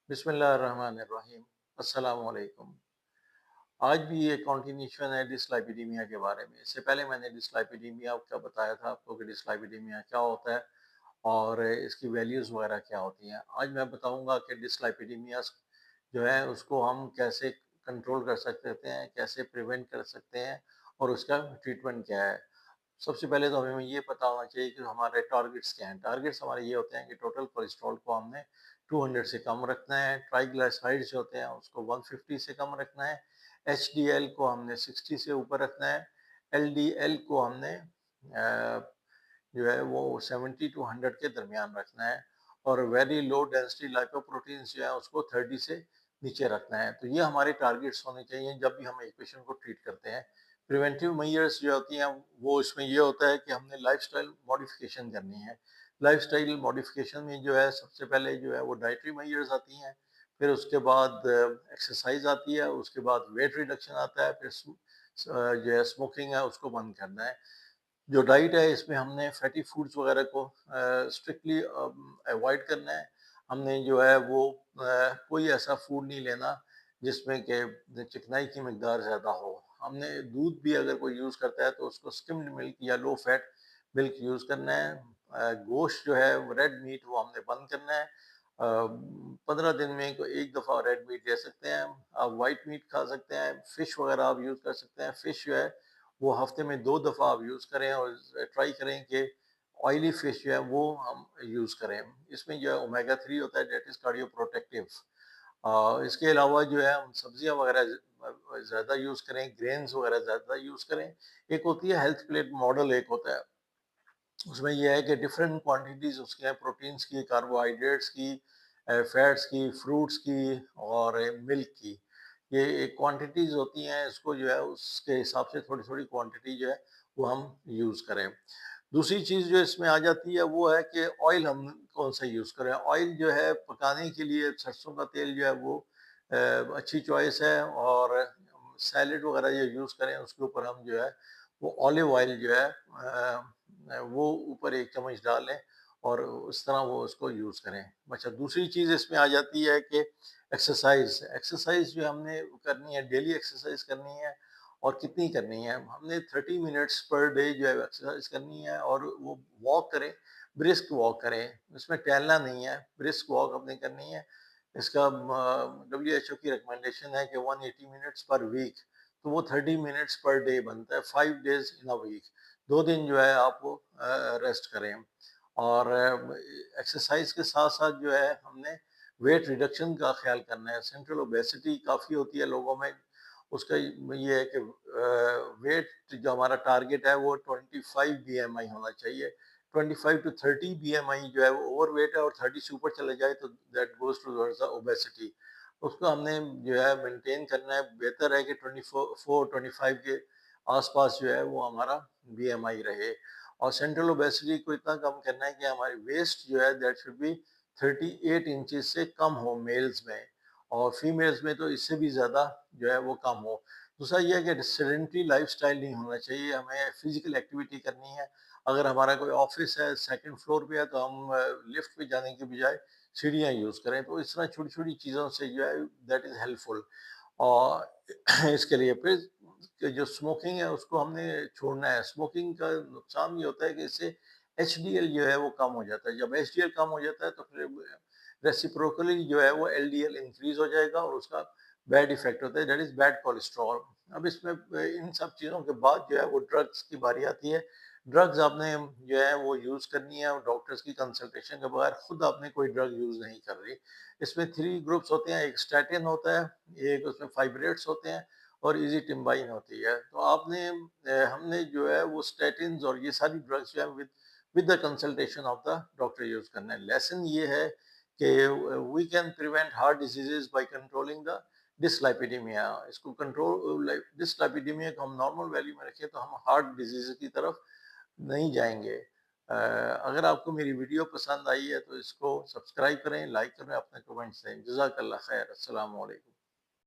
بسم اللہ الرحمن الرحیم۔ السلام علیکم۔ آج بھی یہ کنٹینیوشن ہے ڈسلائپیڈیمیا کے بارے میں۔ اس سے پہلے میں نے ڈسلائپیڈیمیا کا بتایا تھا آپ کو کہ ڈسلائپیڈیمیا کیا ہوتا ہے اور اس کی ویلیوز وغیرہ کیا ہوتی ہیں۔ آج میں بتاؤں گا کہ ڈسلائپیڈیمیا جو ہے اس کو ہم کیسے کنٹرول کر سکتے ہیں، کیسے پریونٹ کر سکتے ہیں اور اس کا ٹریٹمنٹ کیا ہے۔ سب سے پہلے تو ہمیں یہ پتا ہونا چاہیے کہ ہمارے ٹارگٹس کیا ہیں۔ ٹارگٹس ہمارے یہ ہوتے ہیں کہ ٹوٹل کولیسٹرول کو ہم نے 200 سے کم رکھنا ہے، ٹرائیگلائسرائڈز جو ہوتے ہیں اس کو 150 سے کم رکھنا ہے، ایچ ڈی ایل کو ہم نے 60 سے اوپر رکھنا ہے، ایل ڈی ایل کو ہم نے جو ہے وہ 70 to 100 کے درمیان رکھنا ہے، اور ویری لو ڈینسٹی لائپوپروٹینز جو ہے اس کو 30 سے نیچے رکھنا ہے۔ تو یہ ہمارے ٹارگٹس ہونے چاہیے جب بھی ہم ایک پیشنٹ کو ٹریٹ کرتے ہیں۔ پریونٹیو میئرس جو ہوتی ہیں وہ اس میں یہ ہوتا ہے کہ ہم نے لائف سٹائل ماڈیفیکیشن کرنی ہے۔ لائف سٹائل ماڈیفیکیشن میں جو ہے سب سے پہلے جو ہے وہ ڈائٹری میئرز آتی ہیں، پھر اس کے بعد ایکسرسائز آتی ہے، اس کے بعد ویٹ ریڈکشن آتا ہے، پھر جو ہے اسموکنگ ہے اس کو بند کرنا ہے۔ جو ڈائٹ ہے اس میں ہم نے فیٹی فوڈز وغیرہ کو اسٹرکٹلی اوائڈ کرنا ہے۔ ہم نے جو ہے وہ کوئی ایسا فوڈ نہیں لینا جس میں کہ چکنائی کی مقدار زیادہ ہو۔ ہم نے دودھ بھی اگر کوئی یوز کرتا ہے تو اس کو سکمڈ ملک یا لو فیٹ ملک یوز کرنا ہے۔ گوشت جو ہے ریڈ میٹ وہ ہم نے بند کرنا ہے۔ 15 دن میں ایک دفعہ ریڈ میٹ لے سکتے ہیں، آپ وائٹ میٹ کھا سکتے ہیں، فش وغیرہ آپ یوز کر سکتے ہیں۔ فش جو ہے وہ ہفتے میں 2 دفعہ آپ یوز کریں اور ٹرائی کریں کہ آئلی فش جو ہے وہ ہم یوز کریں۔ اس میں جو ہے اومیگا 3 ہوتا ہے، دیٹ از کارڈیو پروٹیکٹیو۔ اس کے علاوہ جو ہے ہم سبزیاں وغیرہ زیادہ یوز کریں، گرینز وغیرہ زیادہ یوز کریں۔ ایک ہوتی ہے ہیلتھ پلیٹ ماڈل، ایک ہوتا ہے اس میں یہ ہے کہ ڈفرینٹ کوانٹیٹیز اس کے ہیں، پروٹینز کی، کاربوہائیڈریٹس کی، فیٹس کی، فروٹس کی اور ملک کی۔ یہ ایک کوانٹیٹیز ہوتی ہیں، اس کو جو ہے اس کے حساب سے تھوڑی تھوڑی کوانٹیٹی جو ہے وہ ہم یوز کریں۔ دوسری چیز جو اس میں آ جاتی ہے وہ ہے کہ آئل ہم کون سا یوز کریں۔ آئل جو ہے پکانے کے لیے سرسوں کا تیل جو ہے وہ اچھی چوائس ہے، اور سیلڈ وغیرہ جو یوز کریں اس کے اوپر ہم جو ہے وہ اولیو آئل جو ہے وہ اوپر 1 چمچ ڈالیں اور اس طرح وہ اس کو یوز کریں۔ اچھا، دوسری چیز اس میں آ جاتی ہے کہ ایکسرسائز جو ہم نے کرنی ہے، ڈیلی ایکسرسائز کرنی ہے، اور کتنی کرنی ہے۔ ہم نے 30 منٹس پر ڈے جو ہے ایکسرسائز کرنی ہے، اور وہ واک کریں، برسک واک کریں، اس میں ٹہلنا نہیں ہے، برسک واک اپنے کرنی ہے۔ اس کا WHO کی ریکمنڈیشن ہے کہ 180 منٹس پر ویک، تو وہ 30 منٹس پر ڈے بنتا ہے، 5 days in a week۔ 2 دن جو ہے آپ وہ ریسٹ کریں، اور ایکسرسائز کے ساتھ ساتھ جو ہے ہم نے ویٹ ریڈکشن کا خیال کرنا ہے۔ سینٹرل اوبیسٹی کافی ہوتی ہے لوگوں میں، اس کا یہ ہے کہ ویٹ جو ہمارا ٹارگٹ ہے وہ 25 BMI ہونا چاہیے۔ 25 to 30 BMI جو ہے وہ اوور ویٹ ہے، اور 30 سے اوپر چلے جائے تو دیٹ گوز ٹوورڈز اوبیسٹی۔ اس کو ہم نے جو ہے مینٹین کرنا ہے۔ بہتر ہے کہ 24-25 کے آس پاس جو ہے وہ ہمارا BMI رہے، اور سینٹرل اوبیسٹی کو اتنا کم کرنا ہے کہ ہماری ویسٹ جو ہے دیٹ شوڈ بی 38 انچز سے کم ہو میلز میں، اور فیمیلز میں تو اس سے بھی زیادہ جو ہے وہ کم ہو۔ دوسرا یہ ہے کہ سیڈنٹری لائف سٹائل نہیں ہونا چاہیے، ہمیں فزیکل ایکٹیویٹی کرنی ہے۔ اگر ہمارا کوئی آفس ہے 2nd فلور پہ ہے تو ہم لفٹ پہ جانے کے بجائے سیڑھیاں یوز کریں۔ تو اس طرح چھوٹی چھوٹی چیزوں سے جو ہے دیٹ از ہیلپ فل۔ اور اس کے لیے پھر کہ جو اسموکنگ ہے اس کو ہم نے چھوڑنا ہے۔ اسموکنگ کا نقصان یہ ہوتا ہے کہ اس سے ایچ ڈی ایل جو ہے وہ کم ہو جاتا ہے۔ جب ایچ ڈی ایل کم ہو جاتا ہے تو پھر ریسیپروکلی جو ہے وہ ایل ڈی ایل انکریز ہو جائے گا، اور اس کا بیڈ ایفیکٹ ہوتا ہے، دیٹ از بیڈ کولیسٹرول۔ اب اس میں ان سب چیزوں کے بعد جو ہے وہ ڈرگس کی باری آتی ہے۔ ڈرگز آپ نے جو ہے وہ یوز کرنی ہے، اور ڈاکٹرز کی کنسلٹیشن کے بغیر خود آپ نے کوئی ڈرگ یوز نہیں کر رہی۔ اس میں 3 گروپس ہوتے ہیں، ایک اسٹیٹن ہوتا ہے، ایک اس میں فائبریٹس ہوتے ہیں، اور ایزی ٹمبائن ہوتی ہے۔ تو آپ نے ہم نے جو ہے وہ اسٹیٹنز اور یہ ساری ڈرگس جو ہے with the consultation of the doctor use کرنا ہے۔ لیسن یہ ہے کہ we can prevent heart diseases by controlling the dyslipidemia. اس کو کنٹرول، ڈسلائپیڈیمیا کو ہم نارمل ویلیو میں رکھیں تو ہم ہارٹ ڈیزیز کی طرف نہیں جائیں گے۔ اگر آپ کو میری ویڈیو پسند آئی ہے تو اس کو سبسکرائب کریں، لائک کریں، اپنے کمنٹس دیں۔ جزاک اللہ خیر۔ السلام علیکم۔